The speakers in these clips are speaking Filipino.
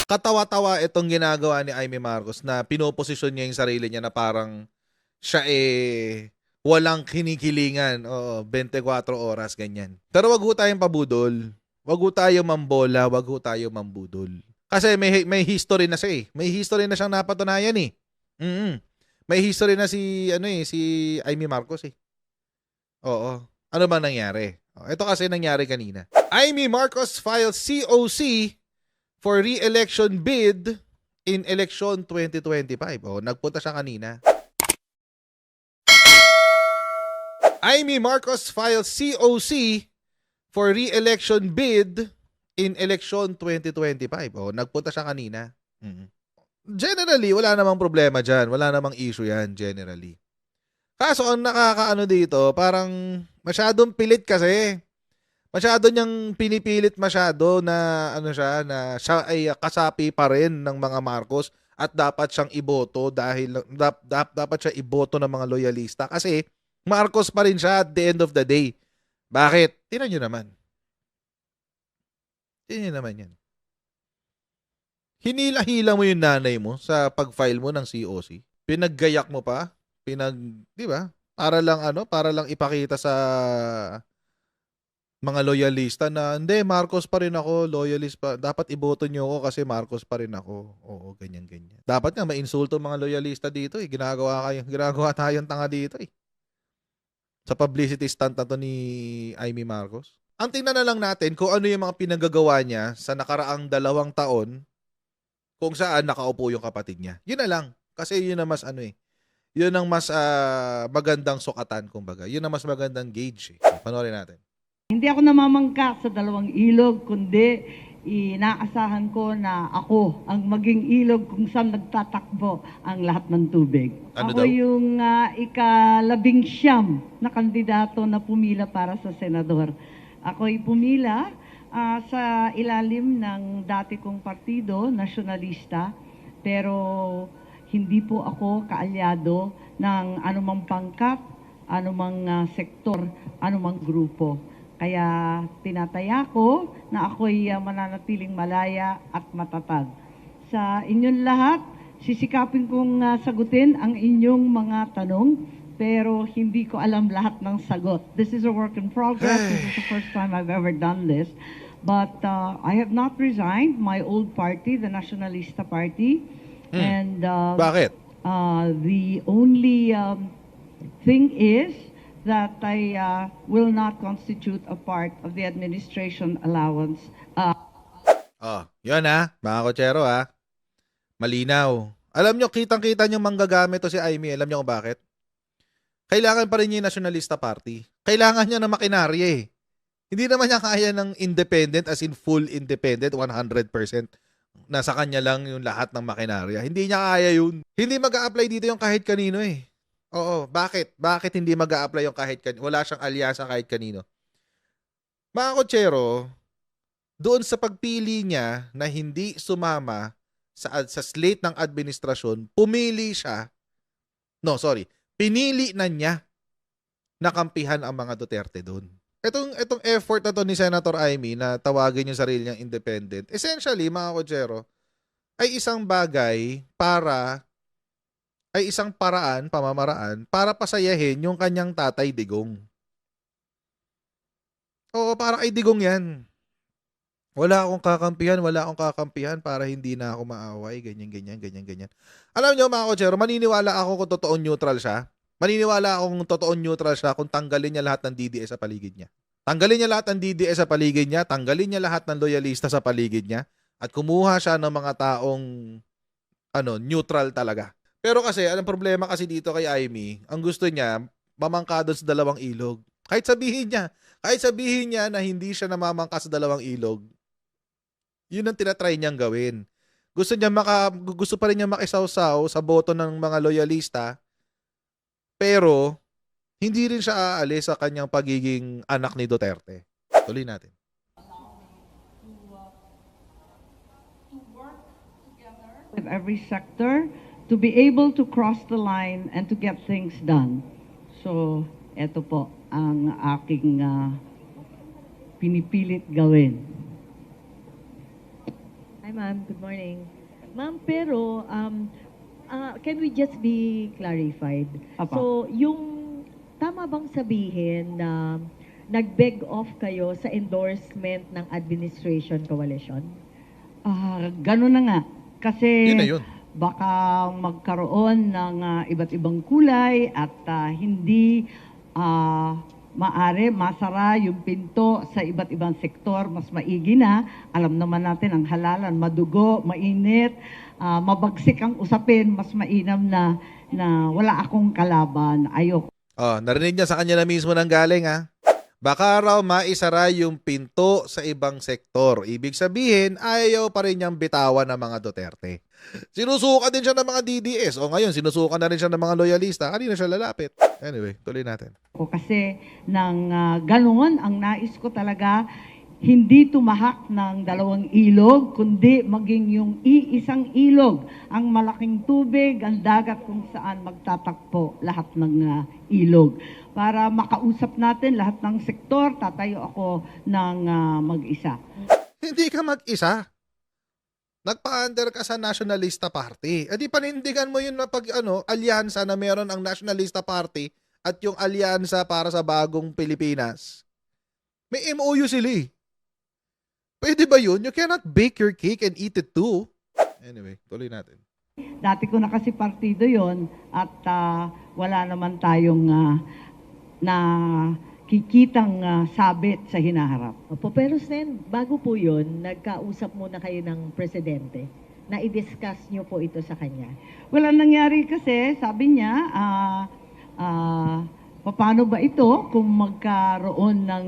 Katawa-tawa itong ginagawa ni Amy Marcos na pinoposisyon niya yung sarili niya na parang siya walang kinikilingan. Oo, 24 oras, ganyan. Pero wag ho tayong pabudol. Wag ho tayo mambola, wag ho tayo mambudol. Kasi may history na siya eh. May history na siyang napatunayan eh. May history na si Amy Marcos eh. Oo. Ano ba nangyari? Ito kasi nangyari kanina. Amy Marcos files COC for re-election bid in election 2025. Nagpunta siya kanina. Amy Marcos files COC for re-election bid in election 2025. Nagpunta siya kanina. Generally, wala namang problema dyan. Wala namang issue yan, generally. Kaso, ang nakakaano dito, parang masyadong pilit kasi. Masyado niyang pinipilit masyado na na siya ay kasapi pa rin ng mga Marcos at dapat siyang iboto dahil dapat siya iboto ng mga loyalista kasi Marcos pa rin siya at the end of the day. Bakit? Tingnan niyo naman. Tingnan niyo naman yan. Hinila-hila mo yung nanay mo sa pag-file mo ng COC. Pinaggayak mo pa. Di ba? Para lang ipakita sa mga loyalista na, hindi, Marcos pa rin ako, loyalist pa. Dapat iboto niyo ako kasi Marcos pa rin ako. Oo, ganyan. Dapat nga mainsulto mga loyalista dito eh. Ginagawa tayong tanga dito eh. Sa publicity stunt na to ni Amy Marcos. Ang tingnan na lang natin kung ano yung mga pinagagawa niya sa nakaraang 2 taon kung saan nakaupo yung kapatid niya. Yun na lang. Kasi yun na mas yun ang mas magandang sukatan, kumbaga. Yun ang mas magandang gauge eh. Panoorin natin. Hindi ako namamangka sa 2 ilog, kundi inaasahan ko na ako ang maging ilog kung saan nagtatakbo ang lahat ng tubig. Ano ako daw? yung ika-19 na kandidato na pumila para sa senador. Ako'y pumila sa ilalim ng dati kong partido, nasyonalista, pero hindi po ako kaalyado ng anumang pangkat, anumang sektor, anumang grupo. Kaya tinataya ko na ako'y mananatiling malaya at matatag. Sa inyong lahat, sisikapin kong sagutin ang inyong mga tanong, pero hindi ko alam lahat ng sagot. This is a work in progress. This is the first time I've ever done this. But I have not resigned my old party, the Nacionalista Party. And Bakit? the only thing is that I will not constitute a part of the administration allowance. Yun mga kotsero Malinaw. Alam nyo, kitang-kita nyo manggagamit to si Amy. Alam nyo kung bakit? Kailangan pa rin niya yung Nationalista Party. Kailangan niya ng makinarya eh. Hindi naman niya kaya ng independent, as in full independent, 100%. Nasa kanya lang yung lahat ng makinarya. Hindi niya kaya yun. Hindi mag-a-apply dito yung kahit kanino eh. Oo, bakit? Bakit hindi mag-a-apply yung kahit kanino? Wala siyang alyansa kahit kanino. Mga kotsero, doon sa pagpili niya na hindi sumama sa slate ng administrasyon, pinili na niya na kampihan ang mga Duterte doon. Itong effort na to ni Senator Amy na tawagin yung sarili niyang independent, essentially, mga kotsero, ay isang pamamaraan para pasayahin yung kanyang tatay Digong. Oo, para kay Digong yan. Wala akong kakampihan para hindi na ako maaway, ganyan. Alam nyo mga kotsero, maniniwala ako kung totoong neutral siya. Maniniwala akong totoong neutral siya kung tanggalin niya lahat ng DDS sa paligid niya. Tanggalin niya lahat ng DDS sa paligid niya, tanggalin niya lahat ng loyalista sa paligid niya, at kumuha siya ng mga taong neutral talaga. Pero kasi, anong problema kasi dito kay Amy, ang gusto niya, mamangka doon sa 2 ilog. Kahit sabihin niya na hindi siya namamangka sa 2 ilog, yun ang tinatry niyang gawin. Gusto pa rin niya makisawsaw sa boto ng mga loyalista, pero hindi rin siya aalis sa kanyang pagiging anak ni Duterte. Tuloy natin. With every sector to be able to cross the line and to get things done. So, eto po ang aking pinipilit gawin. I'm ma'am. Good morning. Ma'am, pero can we just be clarified? Apa. So, yung tama bang sabihin na nag-beg off kayo sa endorsement ng administration coalition? Gano'n na nga. Kasi Yun na yun. baka magkaroon ng iba't ibang kulay at hindi masara yung pinto sa iba't ibang sektor, mas maigi na. Alam naman natin ang halalan, madugo, mainit, mabagsik ang usapin, mas mainam na wala akong kalaban, ayoko. Oh, narinig niya sa kanya na mismo nang galing ha. Baka raw maisara yung pinto sa ibang sektor. Ibig sabihin, ayaw pa rin niyang bitawan ng mga Duterte. Sinusuka din siya ng mga DDS. O ngayon, sinusuka na rin siya ng mga loyalista. Kanina siya lalapit. Anyway, tuloy natin. Kasi nang ganoon, ang nais ko talaga, hindi tumahak ng 2 ilog, kundi maging yung iisang ilog, ang malaking tubig, ang dagat kung saan magtatakpo lahat ng ilog. Para makausap natin lahat ng sektor, tatayo ako ng mag-isa. Hindi ka mag-isa. Nagpa-under ka sa Nationalista Party. E di panindigan mo yun na alyansa na meron ang Nationalista Party at yung alyansa para sa bagong Pilipinas. May MOU sila eh. Pwede ba yun? You cannot bake your cake and eat it too. Anyway, tuloy natin. Dati ko na kasi partido yon at wala naman tayong na kikitang sabit sa hinaharap. Opo, pero Sen, bago po yun, nagkausap muna kayo ng presidente na i-discuss nyo po ito sa kanya. Wala nangyari kasi, sabi niya, paano ba ito kung magkaroon ng,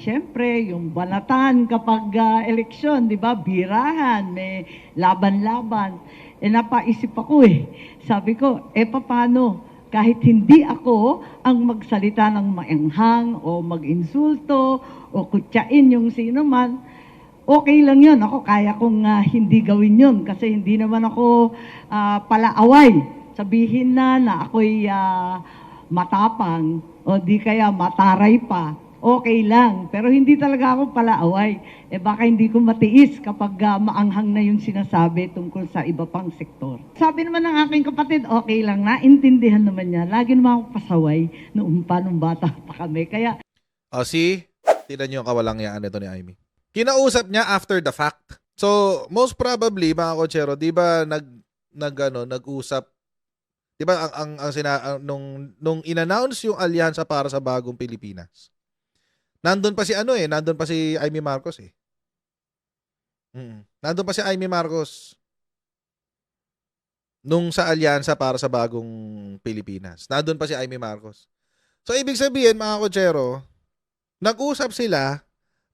syempre, yung banatan kapag eleksyon, di ba? Birahan, may laban-laban. Napaisip ako Sabi ko, paano? Kahit hindi ako ang magsalita ng maanghang o mag-insulto o kutyain yung sino man, okay lang yun. Ako, kaya kong hindi gawin yun kasi hindi naman ako palaaway. Sabihin na ako'y matapang o di kaya mataray pa, okay lang. Pero hindi talaga ako palaaway. Baka hindi ko matiis kapag maanghang na yung sinasabi tungkol sa iba pang sektor. Sabi naman ng aking kapatid, okay lang, naintindihan naman niya. Lagi naman ako pasaway noong pa nung bata pa kami. Kaya Tignan niyo yung kawalangyaan nito ni Amy. Kinausap niya after the fact. So, most probably, mga kotsero, di ba nag-usap. Di ba nung in-announce yung alyansa para sa bagong Pilipinas. Nandun pa si nandun pa si Amy Marcos Nandun pa si Amy Marcos nung sa alyansa para sa bagong Pilipinas. Nandun pa si Amy Marcos. So, ibig sabihin, mga kotsero, nag-usap sila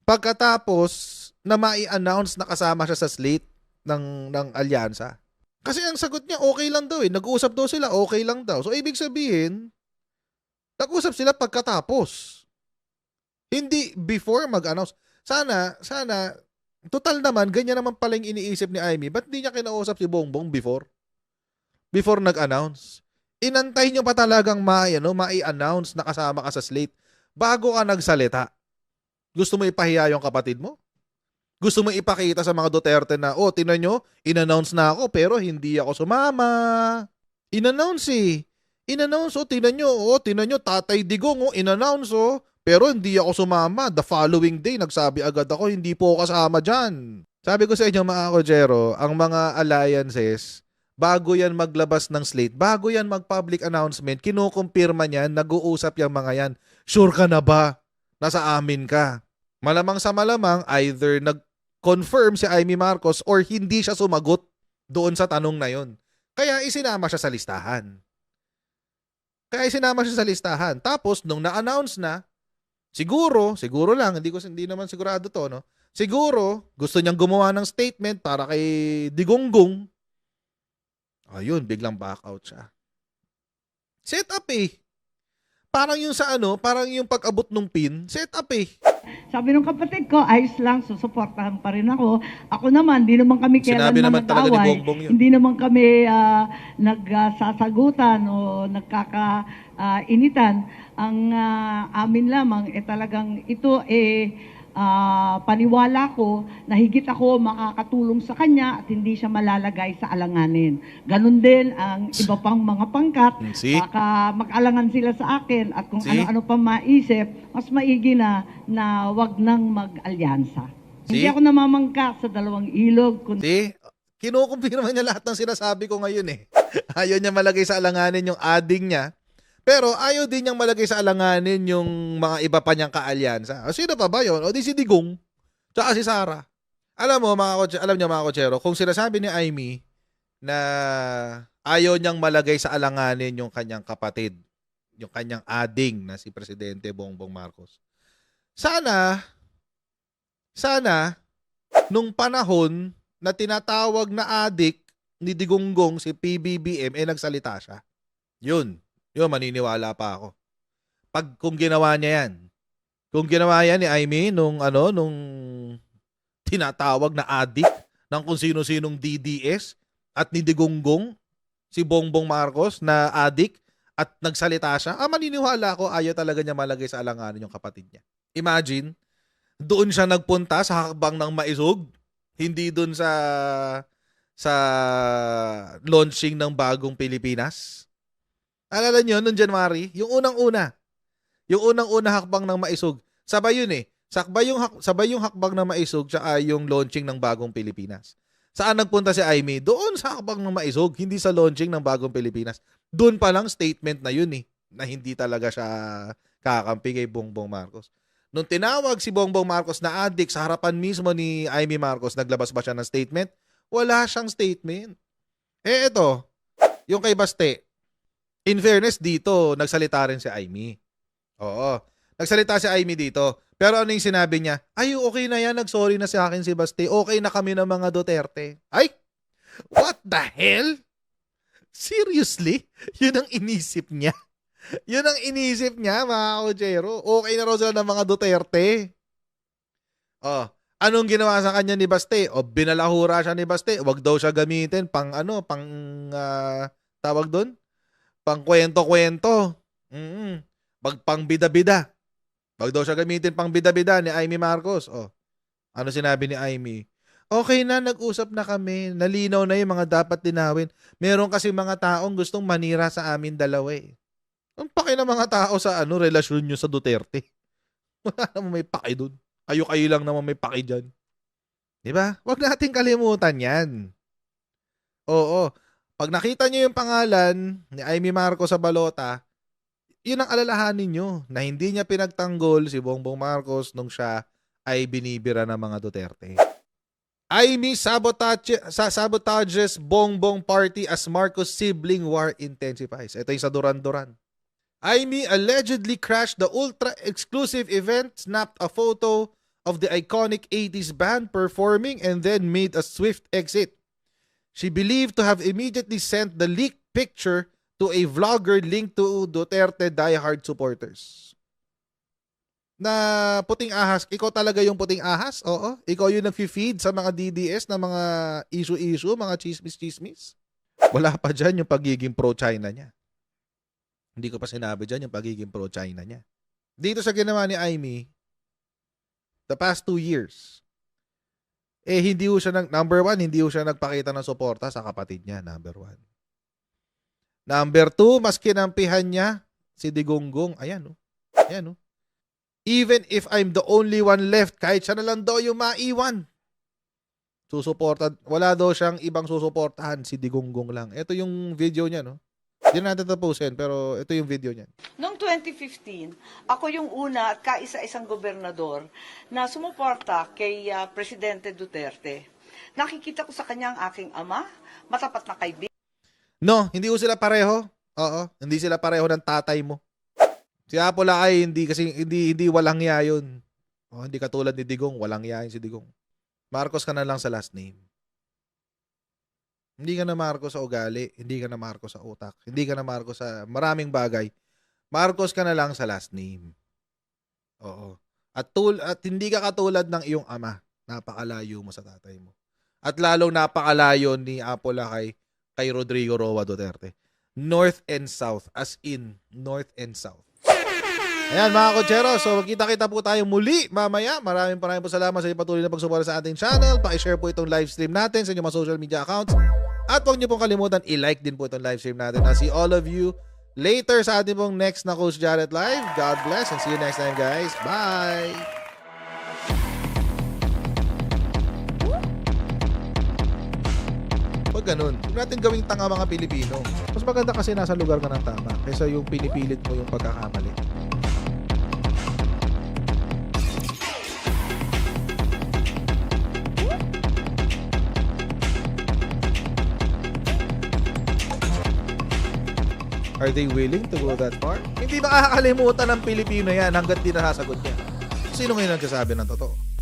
pagkatapos na mai-announce na kasama siya sa slate ng alyansa. Kasi ang sagot niya, okay lang daw Nag-uusap daw sila, okay lang daw. So, ibig sabihin, nag-usap sila pagkatapos. Hindi before mag-announce. Sana, total naman, ganyan naman pala yung iniisip ni Amy. Ba't di niya kinausap si Bongbong before? Before nag-announce? Inantay niyo pa talagang mai-announce na kasama ka sa slate bago ka nagsalita. Gusto mo ipahiya yung kapatid mo? Gusto mo ipakita sa mga Duterte na, tinan nyo, in-announce na ako pero hindi ako sumama. In-announce In-announce, tinan nyo, Tatay Digong, in-announce, pero hindi ako sumama. The following day, nagsabi agad ako, hindi po ako kasama dyan. Sabi ko sa inyo, mga kotsero, ang mga alliances, bago yan maglabas ng slate, bago yan mag-public announcement, kinukumpirma niyan, nag-uusap yung mga yan. Sure ka na ba? Nasa amin ka. Malamang sa malamang, either nag-confirm si Amy Marcos or hindi siya sumagot doon sa tanong na yon. Kaya isinama siya sa listahan. Tapos, nung na-announce na, siguro lang, hindi naman sigurado to, no? Siguro, gusto niyang gumawa ng statement para kay Digonggong. Ayun, biglang back out siya. Set up Parang yung parang yung pag-abot ng pin, set up sabi ng kapatid ko, ayos lang, susuportahan pa rin ako. Ako naman, hindi naman kami Sinabi kailanman naman talaga ni nag-away. Bongbong yun. Hindi naman kami nagsasagutan o nagkakainitan. Ang amin lamang, talagang ito paniwala ko na higit ako makakatulong sa kanya at hindi siya malalagay sa alanganin. Ganon din ang iba pang mga pangkat. See? Baka mag-alangan sila sa akin at kung See? ano-ano pa maisip, mas maigi na wag nang mag-alyansa. See? Hindi ako namamangka sa dalawang ilog. See? Kinukumpirma niya lahat ng sinasabi ko ngayon eh. Ayaw niya malagay sa alanganin yung ading niya. Pero ayaw din niyang malagay sa alanganin yung mga iba pa niyang kaalyansa. Sino pa ba yun? O di si Digong. Tsaka si Sara. Alam niyo mga kotsero, kung sinasabi ni Aimee na ayaw niyang malagay sa alanganin yung kanyang kapatid, yung kanyang ading na si Presidente Bongbong Marcos. Sana, nung panahon na tinatawag na adik ni Digonggong si PBBM, nagsalita siya. Yun, maniniwala pa ako. Kung ginawa niya yan. Kung ginawa yan ni Aimee nung tinatawag na adik ng kung sino-sinong DDS at ni Digonggong, si Bongbong Marcos na adik at nagsalita siya, maniniwala ako ayaw talaga niya malagay sa alanganin yung kapatid niya. Imagine, doon siya nagpunta sa hakbang ng maisog, hindi doon sa launching ng bagong Pilipinas. Alala niyo noong January, yung unang-una hakbang ng maisog. Sabay yun eh. Sabay yung hakbang ng maisog tsaka yung launching ng bagong Pilipinas. Saan nagpunta si Aimee? Doon sa hakbang ng maisog, hindi sa launching ng bagong Pilipinas. Doon pa lang statement na yun eh, na hindi talaga siya kakampi kay Bongbong Marcos. Nung tinawag si Bongbong Marcos na adik sa harapan mismo ni Aimee Marcos, naglabas ba siya ng statement? Wala siyang statement. Ito, yung kay Baste, in fairness dito, nagsalita rin si Aimee. Oo, nagsalita si Aimee dito. Pero ano yung sinabi niya? Ay, okay na yan, nagsorry na sa akin si Baste. Okay na kami ng mga Duterte. Ay, what the hell? Seriously? Yun ang inisip niya? Yun ang inisip niya, mga kotsero. Okay na raw sila ng mga Duterte. Oh, anong ginawa sa kanya ni Baste? Binalahura siya ni Baste. Wag daw siya gamitin tawag doon? Pang kwento-kwento. Pang bida-bida. Wag daw siya gamitin pang bida-bida ni Aimee Marcos. Ano sinabi ni Aimee? Okay na, nag-usap na kami. Nalinaw na yung mga dapat linawin. Meron kasi mga taong gustong manira sa amin dalawa eh. Ang paki ng mga tao sa relasyon nyo sa Duterte. Wala naman may paki dun. Kayo lang naman may paki dyan. Diba? Huwag natin kalimutan yan. Oo. Pag nakita nyo yung pangalan ni Aimee Marcos sa balota, yun ang alalahanin nyo na hindi niya pinagtanggol si Bongbong Marcos nung siya ay binibira ng mga Duterte. Aimee sabotages Bongbong party as Marcos sibling war intensifies. Ito yung sa Duran-Duran. Aimee allegedly crashed the ultra-exclusive event, snapped a photo of the iconic 80s band performing, and then made a swift exit. She believed to have immediately sent the leaked picture to a vlogger linked to Duterte diehard supporters. Na puting ahas, ikaw talaga yung puting ahas? Oo. Ikaw yung nag-feed sa mga DDS na mga issue-issue, mga chismis-chismis? Wala pa dyan yung pagiging pro-China niya. Hindi ko pa sinabi dyan yung pagiging pro-China niya. Dito sa ginawa ni Aimee, the past 2 years, hindi ho siya number 1, hindi ho siya nagpakita ng suporta sa kapatid niya, number 1. Number 2, mas kinampihan niya si Digonggong. Ayan. Even if I'm the only one left, kahit siya na lang daw yung maiwan, susuporta. Wala daw siyang ibang susuportahan, si Digonggong lang. Ito yung video niya, no? Hindi natin tapusin, pero ito yung video niya. Noong 2015, ako yung una at kaisa-isang gobernador na sumuporta kay Presidente Duterte. Nakikita ko sa kanya ang aking ama, matapat na kaibigan. No, hindi ko sila pareho. Oo, hindi sila pareho ng tatay mo. Si Apola ay hindi walang ya yun. Hindi katulad ni Digong, walang ya yun si Digong. Marcos ka na lang sa last name. Hindi ka na Marcos sa ugali, hindi ka na Marcos sa utak, hindi ka na Marcos sa maraming bagay. Marcos ka na lang sa last name. Oo. At hindi ka katulad ng iyong ama. Napakalayo mo sa tatay mo. At lalong napakalayo ni Apola kay Rodrigo Roa Duterte. North and South, as in North and South. Ayan mga kotsero, so magkita-kita po tayo muli mamaya. Maraming po salamat sa patuloy na pagsuporta sa ating channel. Paki-share po itong live stream natin sa inyong mga social media accounts. At huwag niyo pong kalimutan i-like din po itong live stream natin. I'll see all of you later sa ating pong next na Coach Jared Live. God bless and see you next time guys. Bye! Huwag ganun. Huwag natin gawing tanga mga Pilipino. Mas maganda kasi nasa lugar ka ng tama kaysa yung pinipilit mo yung pagkakamali. Are they willing to go that far? Hindi makakalimutan ng Pilipino yan hanggat di nasasagot niya. Sino ngayon nagsasabi ng totoo?